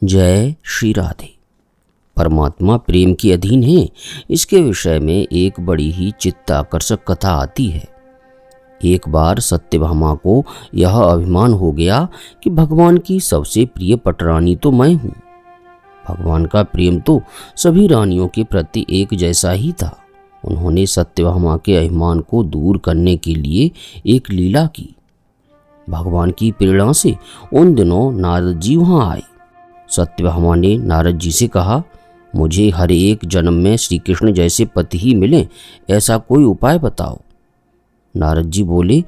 जय श्री राधे। परमात्मा प्रेम के अधीन है, इसके विषय में एक बड़ी ही चित्ताकर्षक कथा आती है। एक बार सत्यभामा को यह अभिमान हो गया कि भगवान की सबसे प्रिय पटरानी तो मैं हूँ। भगवान का प्रेम तो सभी रानियों के प्रति एक जैसा ही था। उन्होंने सत्यभामा के अभिमान को दूर करने के लिए एक लीला की। भगवान की प्रेरणा से उन दिनों नारद जी वहाँ आए। सत्यभामा ने नारद जी से कहा, मुझे हर एक जन्म में श्री कृष्ण जैसे पति ही मिले, ऐसा कोई उपाय बताओ। नारद जी बोले,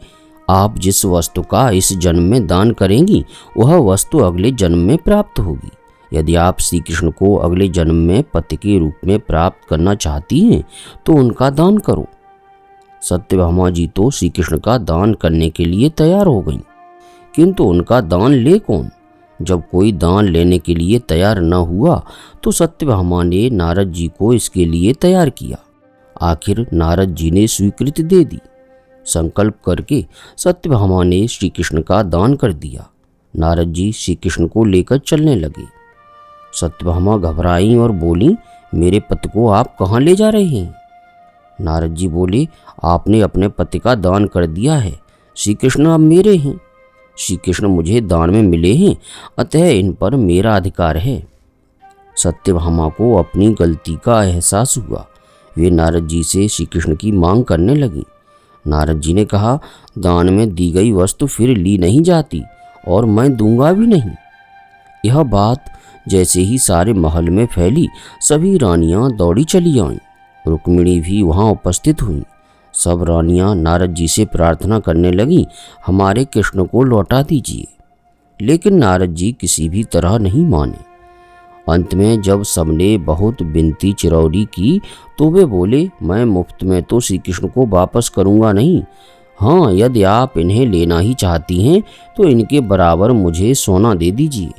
आप जिस वस्तु का इस जन्म में दान करेंगी वह वस्तु अगले जन्म में प्राप्त होगी। यदि आप श्री कृष्ण को अगले जन्म में पति के रूप में प्राप्त करना चाहती हैं तो उनका दान करो। सत्यभामा जी तो श्री कृष्ण का दान करने के लिए तैयार हो गईं, किंतु उनका दान ले कौन? जब कोई दान लेने के लिए तैयार न हुआ तो सत्यभामा ने नारद जी को इसके लिए तैयार किया। आखिर नारद जी ने स्वीकृति दे दी। संकल्प करके सत्यभामा ने श्री कृष्ण का दान कर दिया। नारद जी श्री कृष्ण को लेकर चलने लगे। सत्यभामा घबराई और बोली, मेरे पति को आप कहाँ ले जा रहे हैं? नारद जी बोले, आपने अपने पति का दान कर दिया है, श्री कृष्ण अब मेरे हैं। श्री कृष्ण मुझे दान में मिले हैं, अतः इन पर मेरा अधिकार है। सत्यभामा को अपनी गलती का एहसास हुआ। वे नारद जी से श्री कृष्ण की मांग करने लगी। नारद जी ने कहा, दान में दी गई वस्तु फिर ली नहीं जाती और मैं दूंगा भी नहीं। यह बात जैसे ही सारे महल में फैली, सभी रानियां दौड़ी चली आईं। रुक्मिणी भी वहां उपस्थित हुईं। सब रानियां नारद जी से प्रार्थना करने लगीं, हमारे कृष्ण को लौटा दीजिए। लेकिन नारद जी किसी भी तरह नहीं माने। अंत में जब सबने बहुत विनती चिरौरी की तो वे बोले, मैं मुफ्त में तो श्री कृष्ण को वापस करूंगा नहीं। हाँ, यदि आप इन्हें लेना ही चाहती हैं तो इनके बराबर मुझे सोना दे दीजिए।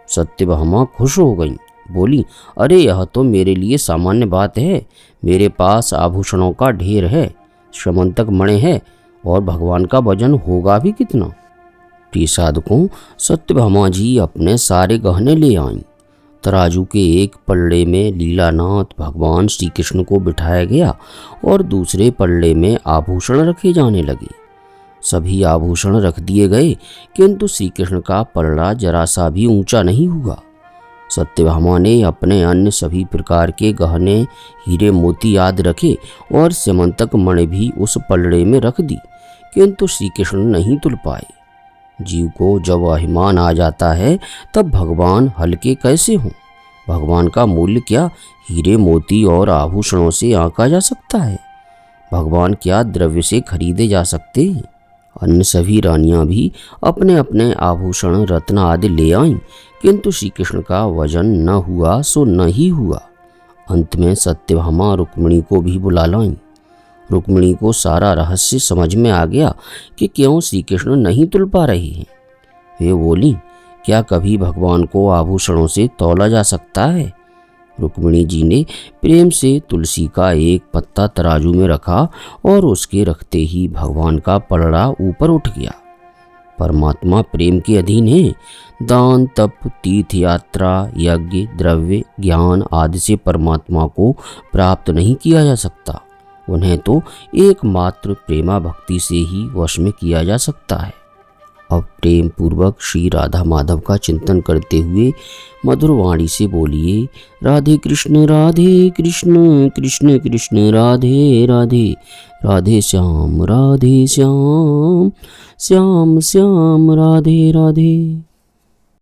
सत्यभामा खुश हो गईं, बोली, अरे यह तो मेरे लिए सामान्य बात है। मेरे पास आभूषणों का ढेर है, श्रमंतक मणि है और भगवान का वजन होगा भी कितना। प्रिय साधकों, सत्यभामा जी अपने सारे गहने ले आईं। तराजू के एक पल्ले में लीलानाथ भगवान श्री कृष्ण को बिठाया गया और दूसरे पल्ले में आभूषण रखे जाने लगे। सभी आभूषण रख दिए गए, किंतु श्री कृष्ण का पल्ला जरा सा भी ऊंचा नहीं हुआ। सत्यभामा ने अपने अन्य सभी प्रकार के गहने, हीरे मोती आदि रखे और स्यमंतक मणि भी उस पलड़े में रख दी, किंतु श्री कृष्ण नहीं तुल पाए। जीव को जब अभिमान आ जाता है तब भगवान हल्के कैसे हों? भगवान का मूल्य क्या हीरे मोती और आभूषणों से आंका जा सकता है? भगवान क्या द्रव्य से खरीदे जा सकते हैं? अन्य सभी रानियां भी अपने अपने आभूषण रत्न आदि ले आईं, किंतु श्री कृष्ण का वजन न हुआ सो न ही हुआ। अंत में सत्यभामा रुक्मिणी को भी बुला लाईं। रुक्मिणी को सारा रहस्य समझ में आ गया कि क्यों श्री कृष्ण नहीं तुल पा रहे हैं। वे बोली, क्या कभी भगवान को आभूषणों से तौला जा सकता है? रुक्मिणी जी ने प्रेम से तुलसी का एक पत्ता तराजू में रखा और उसके रखते ही भगवान का पलड़ा ऊपर उठ गया। परमात्मा प्रेम के अधीन है। दान, तप, तीर्थ यात्रा, यज्ञ, द्रव्य, ज्ञान आदि से परमात्मा को प्राप्त नहीं किया जा सकता। उन्हें तो एकमात्र प्रेमा भक्ति से ही वश में किया जा सकता है। अब प्रेम पूर्वक श्री राधा माधव का चिंतन करते हुए मधुर वाणी से बोलिए, राधे कृष्ण कृष्ण कृष्ण राधे राधे, राधे श्याम श्याम श्याम राधे राधे।